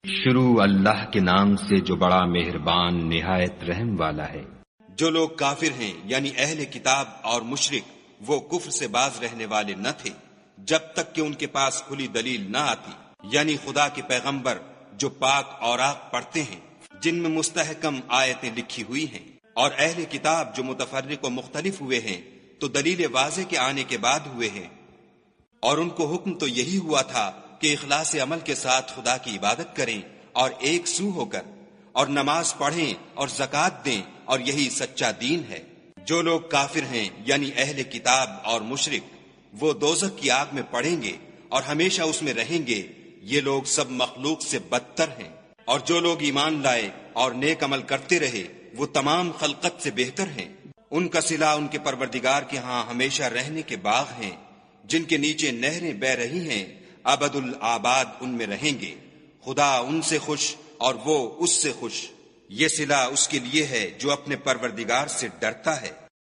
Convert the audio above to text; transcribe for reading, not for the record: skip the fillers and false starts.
شروع اللہ کے نام سے جو بڑا مہربان نہایت رحم والا ہے۔ جو لوگ کافر ہیں یعنی اہل کتاب اور مشرک، وہ کفر سے باز رہنے والے نہ تھے جب تک کہ ان کے پاس کھلی دلیل نہ آتی، یعنی خدا کے پیغمبر جو پاک اوراق پڑھتے ہیں جن میں مستحکم آیتیں لکھی ہوئی ہیں، اور اہل کتاب جو متفرق و مختلف ہوئے ہیں تو دلیل واضح کے آنے کے بعد ہوئے ہیں، اور ان کو حکم تو یہی ہوا تھا کہ اخلاص عمل کے ساتھ خدا کی عبادت کریں اور ایک سو ہو کر، اور نماز پڑھیں اور زکوٰۃ دیں، اور یہی سچا دین ہے۔ جو لوگ کافر ہیں یعنی اہل کتاب اور مشرک، وہ دوزخ کی آگ میں پڑیں گے اور ہمیشہ اس میں رہیں گے، یہ لوگ سب مخلوق سے بدتر ہیں۔ اور جو لوگ ایمان لائے اور نیک عمل کرتے رہے وہ تمام خلقت سے بہتر ہیں، ان کا صلہ ان کے پروردگار کے ہاں ہمیشہ رہنے کے باغ ہیں جن کے نیچے نہریں بہ رہی ہیں، ابد الآباد ان میں رہیں گے، خدا ان سے خوش اور وہ اس سے خوش۔ یہ صلہ اس کے لیے ہے جو اپنے پروردگار سے ڈرتا ہے۔